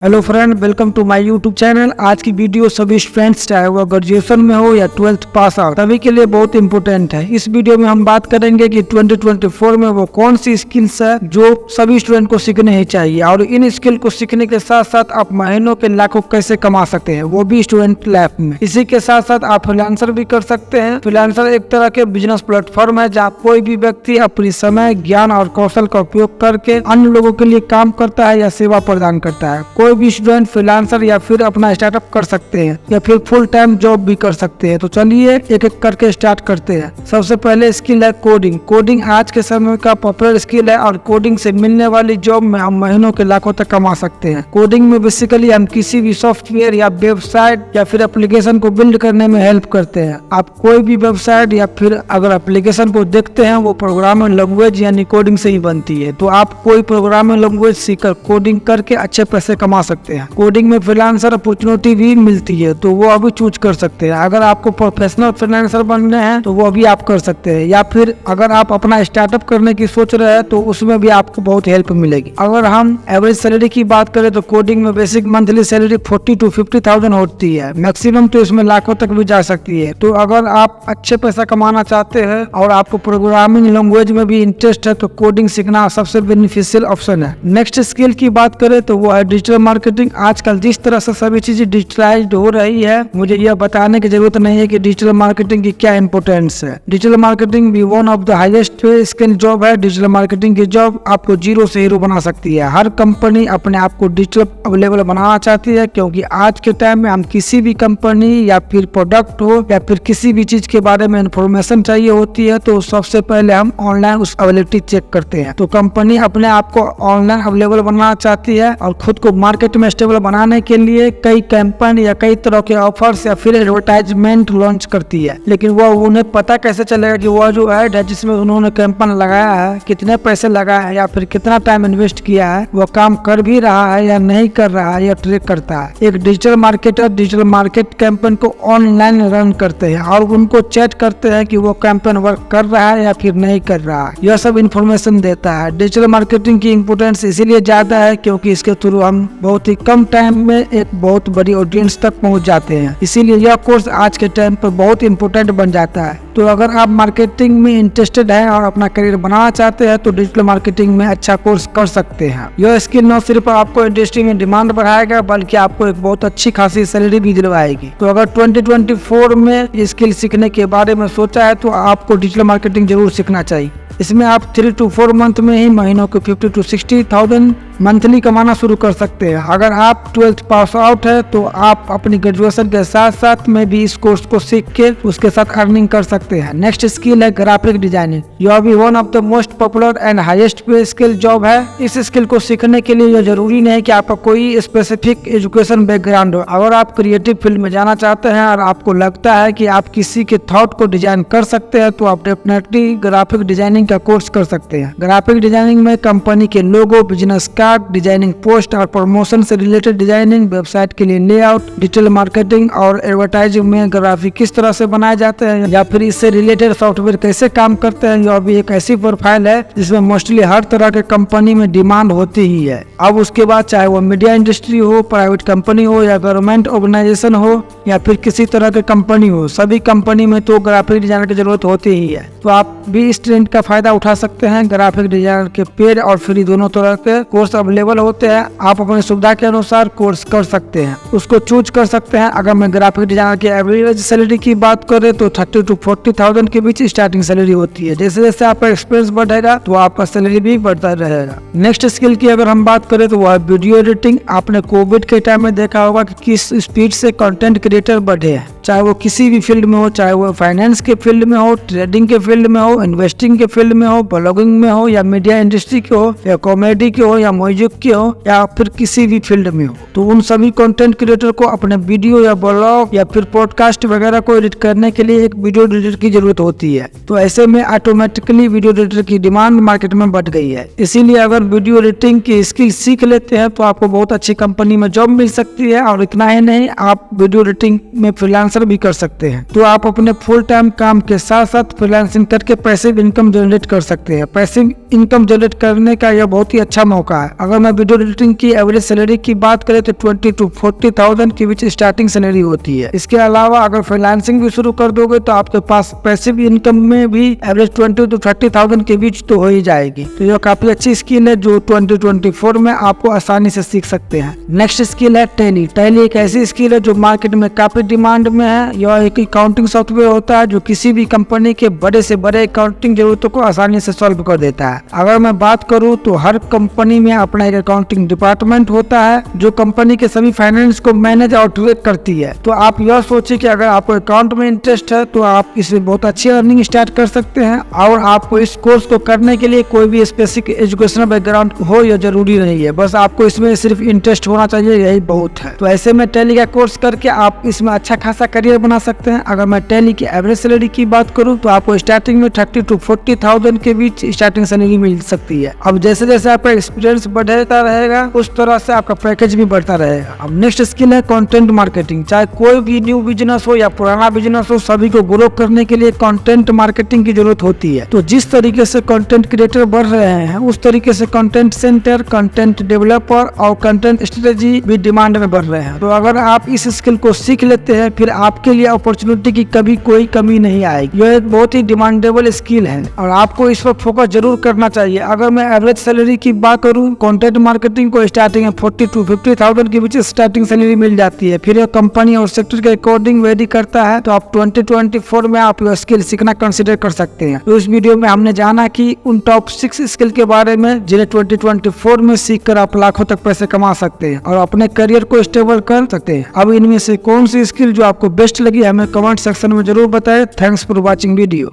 Hello friend, welcome to my YouTube channel. आज की video सभी स्टूडेंट्स चाहे वो ग्रेजुएशन में हो या 12th पास आउट सभी के लिए बहुत इंपॉर्टेंट है। इस वीडियो में हम बात करेंगे कि 2024 में वो कौन सी स्किल्स है जो सभी स्टूडेंट को सीखने ही चाहिए और इन स्किल को सीखने के साथ साथ आप महीनों के लाखों कैसे कमा सकते हैं, वो भी स्टूडेंट लाइफ में। इसी के साथ साथ आप फ्रीलांसर भी कर सकते हैं। फ्रीलांसर एक तरह के बिजनेस प्लेटफॉर्म है जहाँ कोई भी व्यक्ति अपनी समय, ज्ञान और कौशल का उपयोग करके अन्य लोगों के लिए काम करता है या सेवा प्रदान करता है। कोई भी स्टूडेंट फ्रीलांसर या फिर अपना स्टार्टअप कर सकते हैं या फिर फुल टाइम जॉब भी कर सकते हैं। तो चलिए एक एक करके स्टार्ट करते हैं। सबसे पहले स्किल है कोडिंग। कोडिंग आज के समय का पॉपुलर स्किल है और कोडिंग से मिलने वाली जॉब में हम महीनों के लाखों तक कमा सकते हैं। कोडिंग में बेसिकली हम किसी भी सॉफ्टवेयर या वेबसाइट या फिर एप्लीकेशन को बिल्ड करने में हेल्प करते हैं। आप कोई भी वेबसाइट या फिर अगर एप्लीकेशन को देखते हैं वो प्रोग्रामिंग लैंग्वेज यानी कोडिंग से ही बनती है। तो आप कोई प्रोग्रामिंग लैंग्वेज सीखकर कोडिंग करके अच्छे पैसे कमा सकते हैं। कोडिंग में फ्रीलांसर अपॉर्चुनिटी भी मिलती है तो वो अभी चूज कर सकते हैं। अगर आपको प्रोफेशनल फ्रीलांसर बनने हैं तो वो अभी आप कर सकते हैं, या फिर अगर आप अपना स्टार्टअप करने की सोच रहे हैं तो उसमें भी आपको बहुत हेल्प मिलेगी। अगर हम एवरेज सैलरी की बात करें तो कोडिंग में बेसिक मंथली सैलरी 40 to 50,000 होती है। मैक्सिमम तो इसमें लाखों तक भी जा सकती है। तो अगर आप अच्छे पैसा कमाना चाहते हैं और आपको प्रोग्रामिंग लैंग्वेज में भी इंटरेस्ट है तो कोडिंग सीखना सबसे बेनिफिशियल ऑप्शन है। नेक्स्ट स्किल की बात करें तो वो है डिजिटल मार्केटिंग। आजकल जिस तरह से सभी चीजें डिजिटलाइज्ड हो रही है, मुझे यह बताने की जरूरत नहीं है कि डिजिटल मार्केटिंग की क्या इंपोर्टेंस है। डिजिटल मार्केटिंग भी one of the highest skill job है। डिजिटल मार्केटिंग की जॉब आपको जीरो से हीरो बना सकती है। हर कंपनी अपने आप को डिजिटल अवेलेबल बनाना चाहती है, क्योंकि आज के टाइम में हम किसी भी कंपनी या फिर प्रोडक्ट हो या फिर किसी भी चीज के बारे में इंफॉर्मेशन चाहिए होती है तो सबसे पहले हम ऑनलाइन उस अवेलेबिलिटी चेक करते हैं। तो कंपनी अपने आप को ऑनलाइन अवेलेबल बनाना चाहती है और खुद को मार्केट में स्टेबल बनाने के लिए कई कैंपेन या कई तरह के ऑफर्स या फिर एडवर्टाइजमेंट लॉन्च करती है। लेकिन वो उन्हें पता कैसे चलेगा कि वो जो ऐड है जिसमें उन्होंने कैंपेन लगाया है, कितने पैसे लगाए हैं या फिर कितना टाइम इन्वेस्ट किया है, वो काम कर भी रहा है या नहीं कर रहा है, या ट्रैक करता है। एक digital marketer digital market campaign को ऑनलाइन रन करते हैं और उनको चेक करते हैं कि वो कैंपेन वर्क कर रहा है या फिर नहीं कर रहा है। यह सब इन्फॉर्मेशन देता है। डिजिटल मार्केटिंग की इम्पोर्टेंस इसीलिए ज्यादा है क्योंकि इसके थ्रू हम बहुत ही कम टाइम में एक बहुत बड़ी ऑडियंस तक पहुंच जाते हैं। इसीलिए यह कोर्स आज के टाइम पर बहुत इंपॉर्टेंट बन जाता है। तो अगर आप मार्केटिंग में इंटरेस्टेड हैं और अपना करियर बनाना चाहते हैं तो डिजिटल मार्केटिंग में अच्छा कोर्स कर सकते हैं। यह स्किल न सिर्फ आपको इंडस्ट्री में डिमांड बढ़ाएगा बल्कि आपको एक बहुत अच्छी खासी सैलरी भी दिलवाएगी। तो अगर 2024 में स्किल सीखने के बारे में सोचा है तो आपको डिजिटल मार्केटिंग जरूर सीखना चाहिए। इसमें आप 3 to 4 मंथ में ही महीनों को 50 to 60,000 मंथली कमाना शुरू कर सकते हैं। अगर आप 12th पास आउट है तो आप अपनी ग्रेजुएशन के साथ साथ में भी इस कोर्स को सीख के उसके साथ अर्निंग कर सकते हैं। नेक्स्ट स्किल है ग्राफिक डिजाइनिंग। यह भी one of the most popular and highest पे स्किल जॉब है। इस स्किल को सीखने के लिए यह जरूरी नहीं कि आपका कोई स्पेसिफिक एजुकेशन बैकग्राउंड हो। अगर आप क्रिएटिव फील्ड में जाना चाहते हैं और आपको लगता है कि आप किसी के थॉट को डिजाइन कर सकते हैं तो आप डेफिनेटली ग्राफिक डिजाइनिंग का कोर्स कर सकते हैं। ग्राफिक डिजाइनिंग में कंपनी के लोगो, बिजनेस कार्ड डिजाइनिंग, पोस्ट और प्रमोशन से रिलेटेड डिजाइनिंग, वेबसाइट के लिए लेआउट, डिजिटल मार्केटिंग और एडवर्टाइजिंग में ग्राफिक किस तरह से बनाए जाते हैं या फिर इससे रिलेटेड सॉफ्टवेयर कैसे काम करते हैं, यह भी एक ऐसी प्रोफाइल है जिसमें मोस्टली हर तरह के कंपनी में डिमांड होती ही है। अब उसके बाद चाहे वो मीडिया इंडस्ट्री हो, प्राइवेट कंपनी हो या गवर्नमेंट ऑर्गेनाइजेशन हो या फिर किसी तरह के कंपनी हो, सभी कंपनी में तो ग्राफिक डिजाइनर की जरूरत होती ही है। तो आप भी इस ट्रेंड का फायदा उठा सकते हैं। ग्राफिक डिजाइनर के पेड और फ्री दोनों तरह के कोर्स अवेलेबल होते हैं। आप अपनी सुविधा के अनुसार कोर्स कर सकते हैं, उसको चूज कर सकते हैं। अगर मैं ग्राफिक डिजाइनर की एवरेज सैलरी की बात करें तो 30 to 40,000 के बीच स्टार्टिंग सैलरी होती है। जैसे जैसे आपका एक्सपीरियंस बढ़ेगा तो आपका सैलरी भी बढ़ता रहेगा। नेक्स्ट स्किल की अगर हम बात करें तो वह वीडियो एडिटिंग। आपने कोविड के टाइम में देखा होगा कि किस स्पीड से कंटेंट क्रिएटर बढ़े हैं, चाहे वो किसी भी फील्ड में हो, चाहे वो फाइनेंस के फील्ड में हो, ट्रेडिंग के फील्ड में हो, इन्वेस्टिंग के फील्ड में हो, ब्लॉगिंग में हो या मीडिया इंडस्ट्री के हो या कॉमेडी के हो या म्यूजिक के हो या फिर किसी भी फील्ड में हो। तो उन सभी कंटेंट क्रिएटर को अपने वीडियो या ब्लॉग या फिर पॉडकास्ट वगैरह को एडिट करने के लिए एक वीडियो एडिटर की जरूरत होती है। तो ऐसे में ऑटोमेटिकली वीडियो एडिटर की डिमांड मार्केट में बढ़ गई है। इसीलिए अगर वीडियो एडिटिंग की स्किल सीख लेते हैं तो आपको बहुत अच्छी कंपनी में जॉब मिल सकती है। और इतना ही नहीं, आप वीडियो एडिटिंग में फ्रीलांसर फ्रीलांसर भी कर सकते हैं। तो आप अपने फुल टाइम काम के साथ साथ फ्रीलांसिंग करके पैसिव इनकम जनरेट कर सकते हैं। पैसिव इनकम जनरेट करने का यह बहुत ही अच्छा मौका है। अगर मैं वीडियो एडिटिंग की एवरेज सैलरी की बात करें तो 20 to 40,000 के बीच स्टार्टिंग सैलरी होती है। इसके अलावा अगर फ्रीलांसिंग भी शुरू कर दोगे तो आपके पास पैसिव इनकम में भी एवरेज 20 to 30,000 के बीच तो हो ही जाएगी। तो यह काफी अच्छी स्किल है जो 2024 में आपको आसानी से सीख सकते हैं। नेक्स्ट स्किल है टैली। टैली एक ऐसी स्किल है जो मार्केट में काफी डिमांड में है। यह एक अकाउंटिंग सॉफ्टवेयर होता है जो किसी भी कंपनी के बड़े से बड़े अकाउंटिंग जरूरतों को आसानी से सॉल्व कर देता है। अगर मैं बात करूं तो हर कंपनी में अपना एक अकाउंटिंग डिपार्टमेंट होता है जो कंपनी के सभी फाइनेंस को मैनेज और ट्रैक करती है। तो आप यह सोचिए कि अगर आपको अकाउंट में इंटरेस्ट है तो आप इससे बहुत अच्छी अर्निंग स्टार्ट कर सकते हैं। और आपको इस कोर्स को करने के लिए कोई भी स्पेसिफिक एजुकेशनल बैकग्राउंड हो यह जरूरी नहीं है, बस आपको इसमें सिर्फ इंटरेस्ट होना चाहिए, यही बहुत है। तो ऐसे में टैली का कोर्स करके आप इसमें अच्छा खासा करियर बना सकते हैं। अगर मैं टैली की एवरेज सैलरी की बात करूं तो आपको स्टार्टिंग में 30 to 40,000 के बीच स्टार्टिंग सैलरी मिल सकती है। अब जैसे जैसे आपका एक्सपीरियंस बढ़ता रहेगा उस तरह से आपका पैकेज भी बढ़ता रहेगा। अब नेक्स्ट स्किल है कंटेंट मार्केटिंग। चाहे कोई भी न्यू बिजनेस हो या पुराना बिजनेस हो, सभी को ग्रो करने के लिए कंटेंट मार्केटिंग की जरूरत होती है। तो जिस तरीके से कंटेंट क्रिएटर बढ़ रहे हैं उस तरीके से कंटेंट सेंटर, कंटेंट डेवलपर और कंटेंट स्ट्रेटेजी भी डिमांड में बढ़ रहे हैं। तो अगर आप इस स्किल को सीख लेते हैं फिर आपके लिए अपॉर्चुनिटी की कभी कोई कमी नहीं आएगी। यह एक बहुत ही डिमांडेबल स्किल है और आपको इस पर फोकस जरूर करना चाहिए। अगर मैं एवरेज सैलरी की बात करूं, कंटेंट मार्केटिंग को स्टार्टिंग में 40 to 50,000 के बीच स्टार्टिंग सैलरी मिल जाती है। फिर यह कंपनी और सेक्टर के अकॉर्डिंग वेरी करता है। तो आप 2024 में आप यह स्किल सीखना कंसिडर कर सकते हैं। तो इस वीडियो में हमने जाना कि उन टॉप 6 स्किल के बारे में जिन्हें 2024 में सीखकर आप लाखों तक पैसे कमा सकते हैं और अपने करियर को स्टेबल कर सकते हैं। अब इनमें से कौन सी स्किल जो आपको बेस्ट लगी हमें कमेंट सेक्शन में जरूर बताएं। Thanks for watching video.